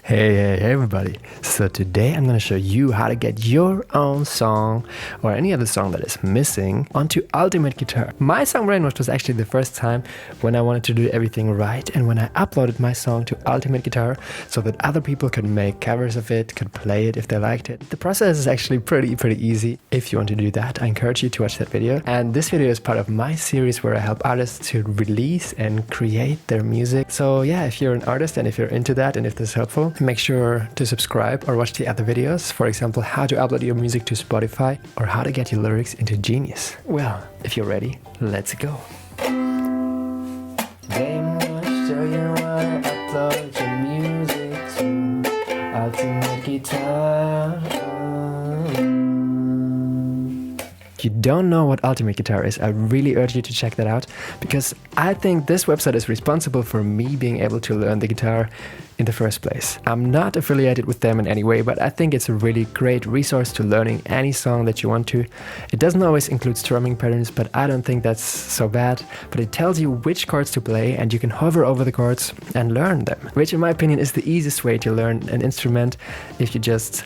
Hey everybody. So today I'm going to show you how to get your own song or any other song that is missing onto Ultimate Guitar. My song Brainwash was actually the first time when I wanted to do everything right and when I uploaded my song to Ultimate Guitar so that other people could make covers of it, could play it if they liked it. The process is actually pretty easy. If you want to do that, I encourage you to watch that video. And this video is part of my series where I help artists to release and create their music. So yeah, if you're an artist and if you're into that and if this is helpful, make sure to subscribe or watch the other videos. For example, how to upload your music to Spotify or how to get your lyrics into Genius. Well, if you're ready, let's go. Brainwash, so you wanna upload your music to Ultimate Guitar. If you don't know what Ultimate Guitar is, I really urge you to check that out because I think this website is responsible for me being able to learn the guitar in the first place. I'm not affiliated with them in any way, but I think it's a really great resource to learning any song that you want to. It doesn't always include strumming patterns, but I don't think that's so bad. But it tells you which chords to play and you can hover over the chords and learn them, which in my opinion is the easiest way to learn an instrument if you just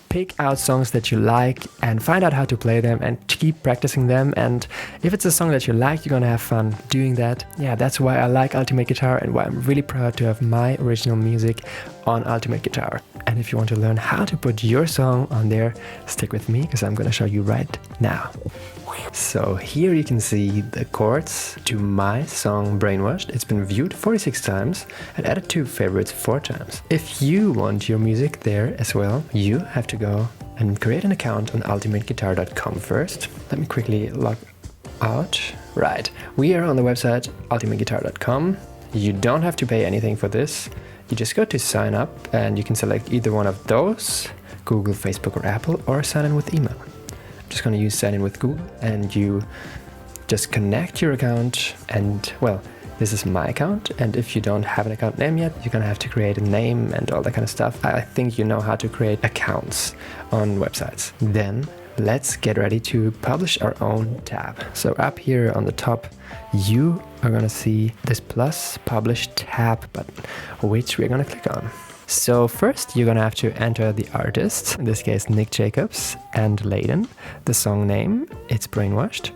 pick out songs that you like and find out how to play them and keep practicing them. And if it's a song that you like, you're gonna have fun doing that. Yeah, that's why I like Ultimate Guitar and why I'm really proud to have my original music on Ultimate Guitar. And if you want to learn how to put your song on there, stick with me because I'm gonna show you right now. So here you can see the chords to my song Brainwashed. It's been viewed 46 times and added to favorites 4 times. If you want your music there as well, you have to go and create an account on ultimateguitar.com first. Let me quickly log out. Right, we are on the website ultimateguitar.com. You don't have to pay anything for this. You just go to sign up and you can select either one of those, Google, Facebook or Apple, or sign in with email. I'm just going to use sign in with Google and you just connect your account and well, this is my account, and if you don't have an account name yet, you're going to have to create a name and all that kind of stuff. I think you know how to create accounts on websites. Then let's get ready to publish our own tab. So up here on the top, you are going to see this plus publish tab button, which we're going to click on. So first you're gonna have to enter the artist, in this case Nick Jacobs and Layden, the song name, it's Brainwashed,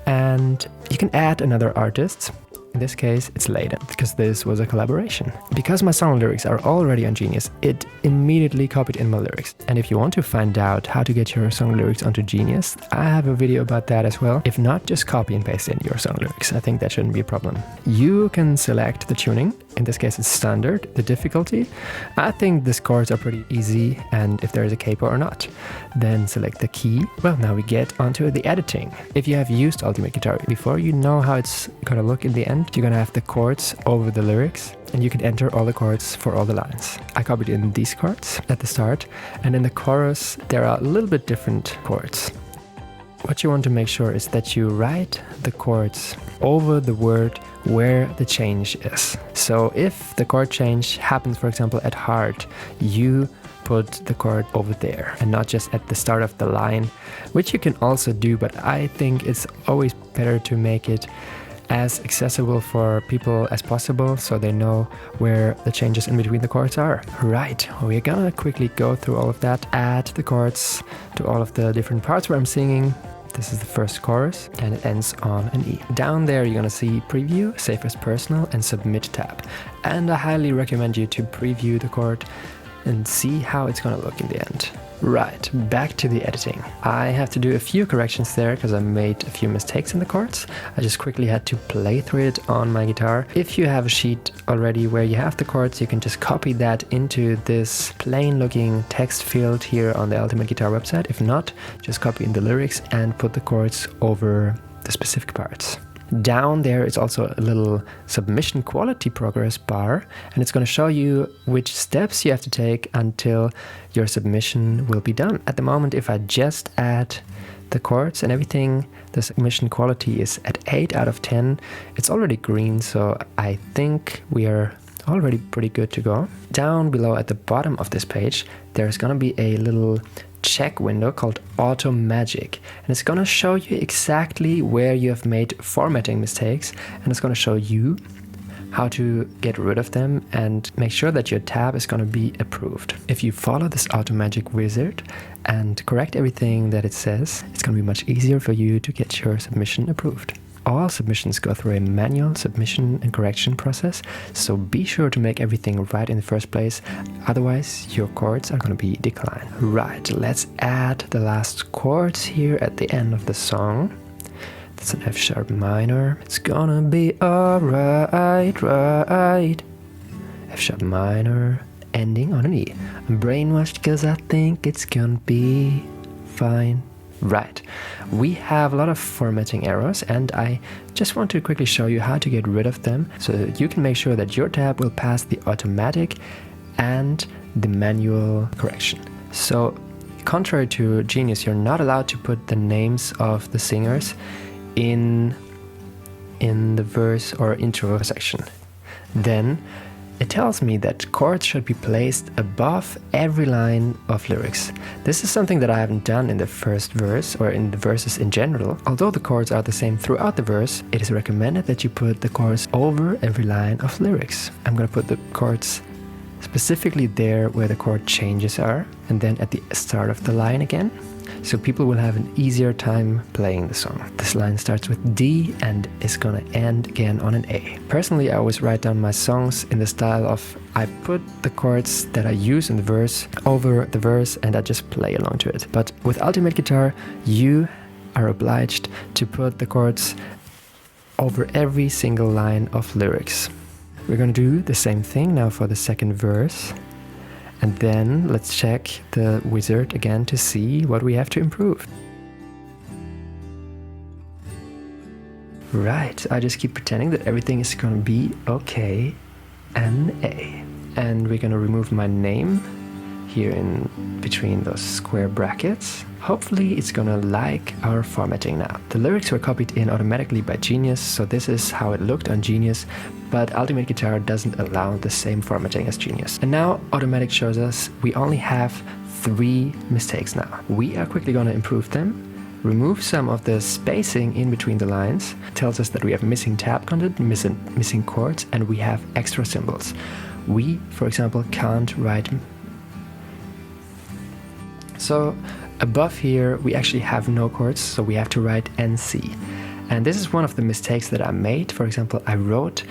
and you can add another artist. In this case, it's Layden, because this was a collaboration. Because my song lyrics are already on Genius, it immediately copied in my lyrics. And if you want to find out how to get your song lyrics onto Genius, I have a video about that as well. If not, just copy and paste in your song lyrics. I think that shouldn't be a problem. You can select the tuning. In this case, it's standard, the difficulty. I think the chords are pretty easy, and if there is a capo or not. Then select the key. Well, now we get onto the editing. If you have used Ultimate Guitar before, you know how it's gonna look in the end. You're gonna have the chords over the lyrics and you can enter all the chords for all the lines. I copied in these chords at the start, and in the chorus there are a little bit different chords. What you want to make sure is that you write the chords over the word where the change is. So if the chord change happens, for example, at heart, you put the chord over there and not just at the start of the line, which you can also do, but I think it's always better to make it as accessible for people as possible so they know where the changes in between the chords are. Right, we're gonna quickly go through all of that, add the chords to all of the different parts where I'm singing. This is the first chorus and it ends on an E. Down there you're gonna see preview, save as personal and submit tab. And I highly recommend you to preview the chord and see how it's gonna look in the end. Right, back to the editing. I have to do a few corrections there because I made a few mistakes in the chords. I just quickly had to play through it on my guitar. If you have a sheet already where you have the chords, you can just copy that into this plain looking text field here on the Ultimate Guitar website. If not, just copy in the lyrics and put the chords over the specific parts. Down there is also a little submission quality progress bar, and it's going to show you which steps you have to take until your submission will be done. At the moment, if I just add the chords and everything, the submission quality is at 8 out of 10. It's already green, so I think we are already pretty good to go. Down below at the bottom of this page, there's going to be a little check window called Auto Magic, and it's going to show you exactly where you have made formatting mistakes, and it's going to show you how to get rid of them and make sure that your tab is going to be approved. If you follow this Automagic wizard and correct everything that it says, it's going to be much easier for you to get your submission approved. All submissions go through a manual submission and correction process, so be sure to make everything right in the first place, otherwise your chords are going to be declined. Right, let's add the last chords here at the end of the song. That's an F sharp minor. It's gonna be alright, right. F sharp minor, ending on an E. I'm brainwashed cause I think it's gonna be fine. Right, we have a lot of formatting errors and I just want to quickly show you how to get rid of them so that you can make sure that your tab will pass the automatic and the manual correction. So, contrary to Genius, you're not allowed to put the names of the singers in the verse or intro section. Then it tells me that chords should be placed above every line of lyrics. This is something that I haven't done in the first verse or in the verses in general. Although the chords are the same throughout the verse, it is recommended that you put the chords over every line of lyrics. I'm gonna put the chords specifically there where the chord changes are, and then at the start of the line again, so people will have an easier time playing the song. This line starts with D and is gonna end again on an A. Personally, I always write down my songs in the style of I put the chords that I use in the verse over the verse and I just play along to it. But with Ultimate Guitar, you are obliged to put the chords over every single line of lyrics. We're gonna do the same thing now for the second verse. And then let's check the wizard again to see what we have to improve. Right, I just keep pretending that everything is gonna be okay, N-A. And we're gonna remove my name here in between those square brackets. Hopefully it's gonna like our formatting now. The lyrics were copied in automatically by Genius, so this is how it looked on Genius, but Ultimate Guitar doesn't allow the same formatting as Genius. And now Automatic shows us we only have 3 mistakes now. We are quickly gonna improve them. Remove some of the spacing in between the lines. It tells us that we have missing tab content, missing chords, and we have extra symbols. We, for example, can't write. So above here we actually have no chords, so we have to write NC. And this is one of the mistakes that I made. For example, I wrote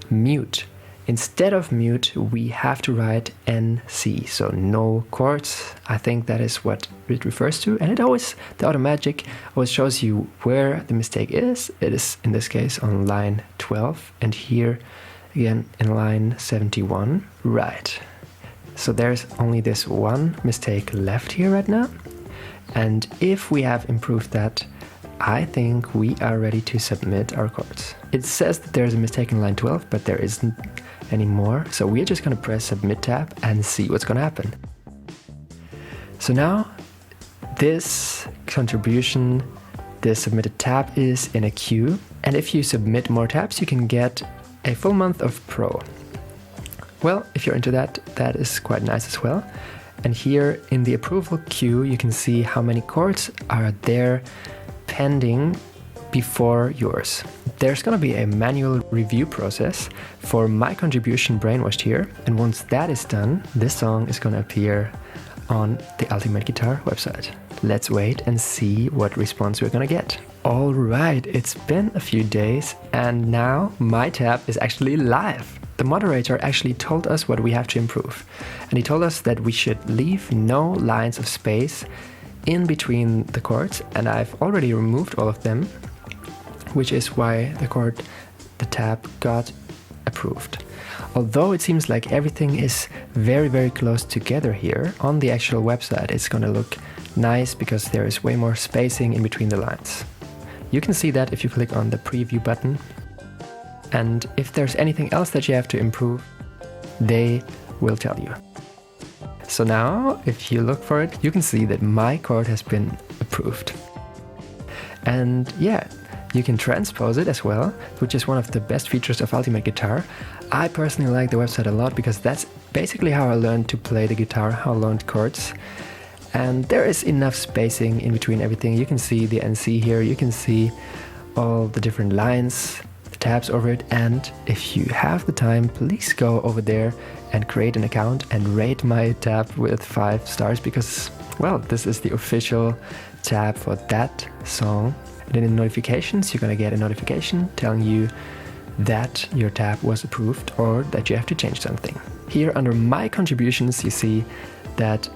mute. Instead of mute, we have to write NC, so no chords. I think that is what it refers to. And the Automagic always shows you where the mistake is. It is, in this case, on line 12, and here again in line 71. Right. So there's only this one mistake left here right now. And if we have improved that, I think we are ready to submit our chords. It says that there's a mistake in line 12, but there isn't anymore. So we're just gonna press submit tab and see what's gonna happen. So now this contribution, this submitted tab is in a queue. And if you submit more tabs, you can get a full month of Pro. Well, if you're into that, that is quite nice as well. And here in the approval queue, you can see how many chords are there pending before yours. There's gonna be a manual review process for my contribution Brainwashed here. And once that is done, this song is gonna appear on the Ultimate Guitar website. Let's wait and see what response we're gonna get. All right, it's been a few days and now my tab is actually live. The moderator actually told us what we have to improve. And he told us that we should leave no lines of space in between the chords, and I've already removed all of them, which is why the tab got approved. Although it seems like everything is very, very close together here, on the actual website it's gonna look nice because there is way more spacing in between the lines. You can see that if you click on the preview button. And if there's anything else that you have to improve, they will tell you. So now, if you look for it, you can see that my chord has been approved. And yeah, you can transpose it as well, which is one of the best features of Ultimate Guitar. I personally like the website a lot because that's basically how I learned to play the guitar, how I learned chords. And there is enough spacing in between everything. You can see the NC here, you can see all the different lines. the tabs over it. And if you have the time, please go over there and create an account and rate my tab with 5 stars, because, well, this is the official tab for that song. And then in notifications, you're gonna get a notification telling you that your tab was approved or that you have to change something. Here under my contributions, you see that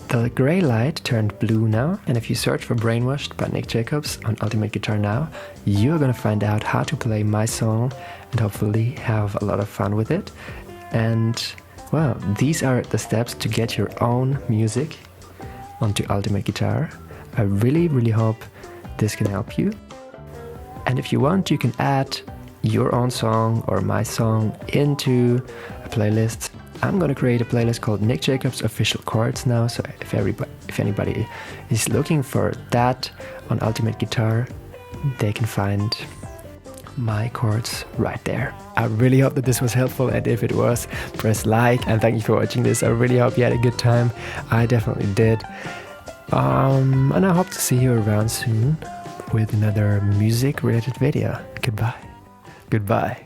the gray light turned blue now, and if you search for Brainwashed by Nick Jacobs on Ultimate Guitar Now, you're gonna find out how to play my song and hopefully have a lot of fun with it. And well, these are the steps to get your own music onto Ultimate Guitar. I really hope this can help you. And if you want, you can add your own song or my song into a playlist. I'm gonna create a playlist called Nick Jacobs Official Chords now, so if anybody is looking for that on Ultimate Guitar, they can find my chords right there. I really hope that this was helpful, and if it was, press like, and thank you for watching this. I really hope you had a good time. I definitely did. And I hope to see you around soon with another music related video. Goodbye.